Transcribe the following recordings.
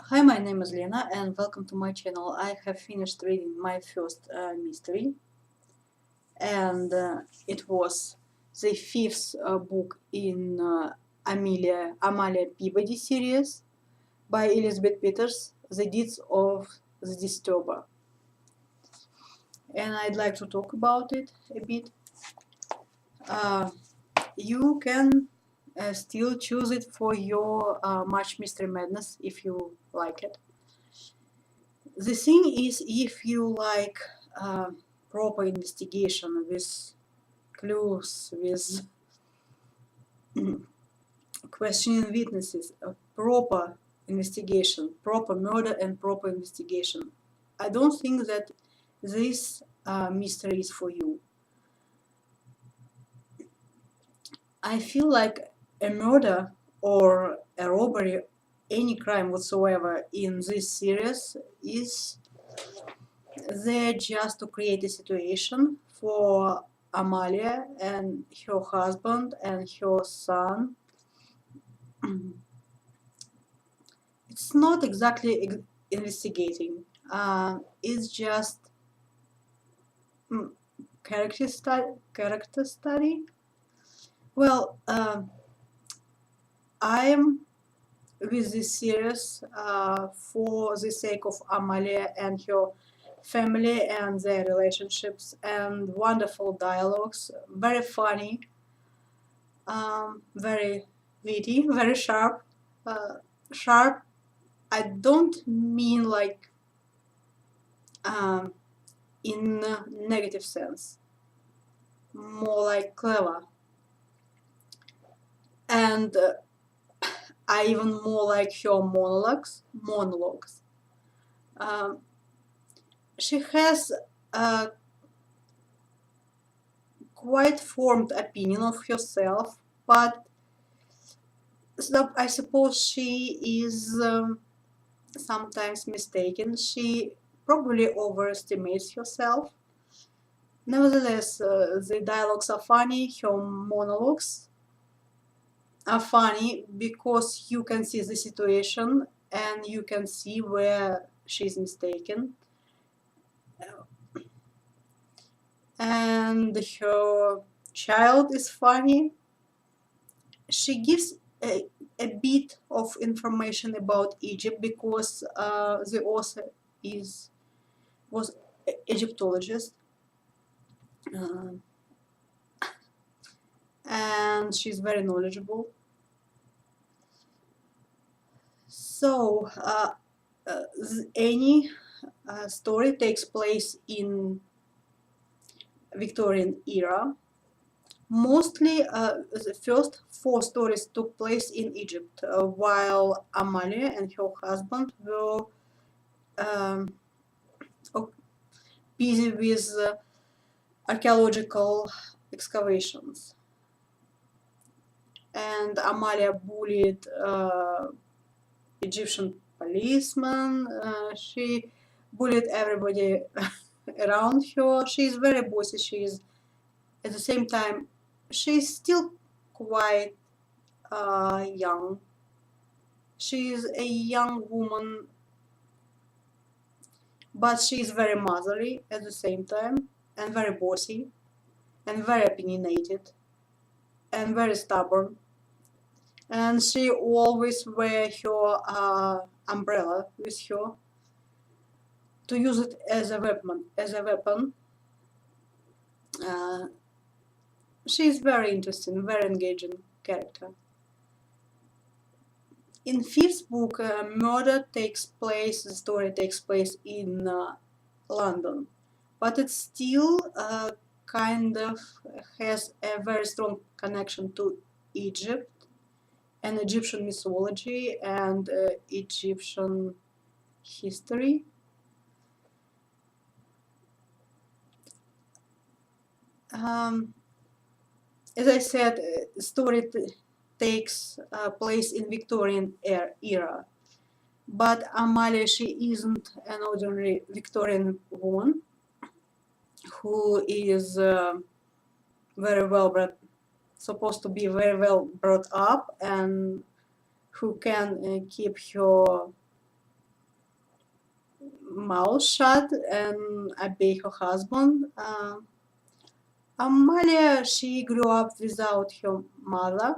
Hi, my name is Lena and welcome to my channel. I have finished reading my first mystery, and it was the fifth book in Amelia Peabody series by Elizabeth Peters, The Deeds of the Disturber. And I'd like to talk about it a bit. You can still choose it for your March Mystery Madness if you like it. The thing is, if you like proper investigation with clues, with questioning witnesses, proper investigation, proper murder and proper investigation, I don't think that this mystery is for you. I feel like a murder or a robbery, any crime whatsoever in this series is there just to create a situation for Amelia and her husband and her son. It's not exactly investigating. It's just character study. Well, I'm with this series for the sake of Amelia and her family and their relationships and wonderful dialogues, very funny, very witty, very sharp. Sharp, I don't mean like in a negative sense, more like clever. And I even more like her monologues. Um, she has a quite formed opinion of herself, but I suppose she is sometimes mistaken. She probably overestimates herself. Nevertheless, the dialogues are funny, her monologues are funny because you can see the situation and you can see where she's mistaken. And her child is funny. She gives a bit of information about Egypt because the author was Egyptologist, uh, and she's very knowledgeable. So any story takes place in Victorian era. Mostly, the first four stories took place in Egypt, while Amalia and her husband were um, busy with archaeological excavations. And Amalia bullied Egyptian policemen. She bullied everybody around her. She's very bossy. She's at the same time she's still quite young. She's a young woman, but she's very motherly at the same time, and very bossy, and very opinionated, and very stubborn. And she always wear her umbrella with her to use it as a weapon. Uh, she's very interesting, very engaging character. In fifth book, the story takes place in London, but it still kind of has a very strong connection to Egypt and Egyptian mythology and Egyptian history. As I said, the story takes place in Victorian era, but Amalia, she isn't an ordinary Victorian woman who is very well brought, supposed to be very well brought up, and who can keep her mouth shut and obey her husband. Amelia, she grew up without her mother.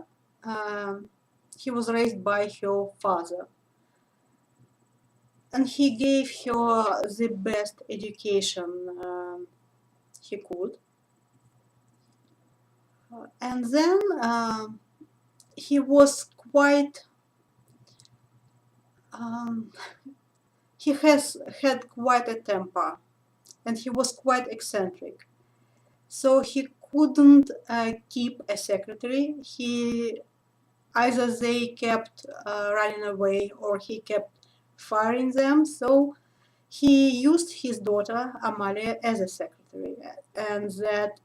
He was raised by her father, and he gave her the best education he could. And then he was quite um, he has had quite a temper, and he was quite eccentric. So he couldn't keep a secretary. He either they kept running away or he kept firing them. So he used his daughter Amelia as a secretary, and that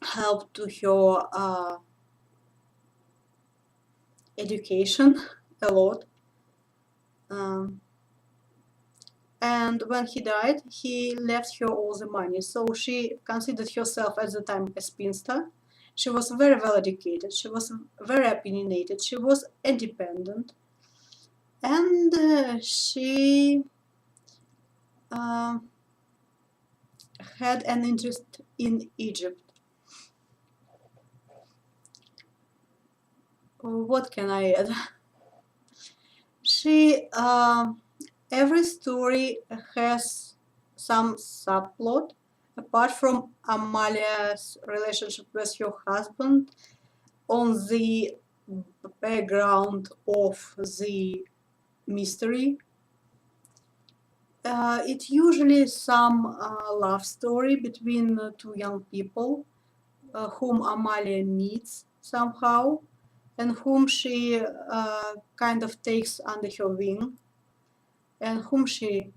helped to her education a lot. Um, and when he died, he left her all the money. So she considered herself at the time a spinster. She was very well educated. She was very opinionated. She was independent, and she uh, had an interest in Egypt. What can I add? She every story has some subplot. Apart from Amalia's relationship with her husband, on the background of the mystery, it's usually some love story between two young people whom Amalia meets somehow and whom she kind of takes under her wing and whom she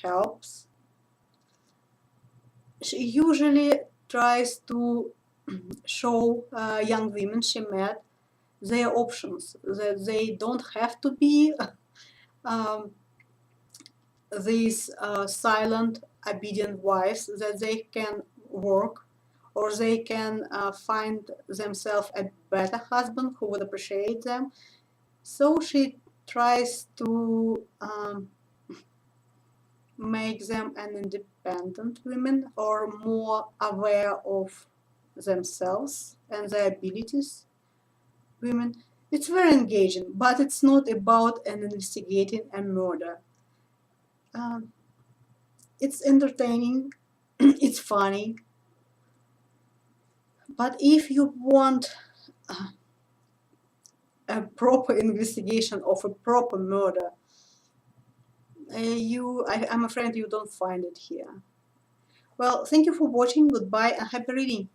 helps. She usually tries to show young women she met their options, that they don't have to be um, these silent, obedient wives, that they can work or they can find themselves a better husband who would appreciate them. So she tries to make them an independent women or more aware of themselves and their abilities women. It's very engaging, but it's not about an investigating a murder. Um, it's entertaining, it's funny, but if you want a proper investigation of a proper murder, I'm afraid you don't find it here. Well, thank you for watching. Goodbye and happy reading.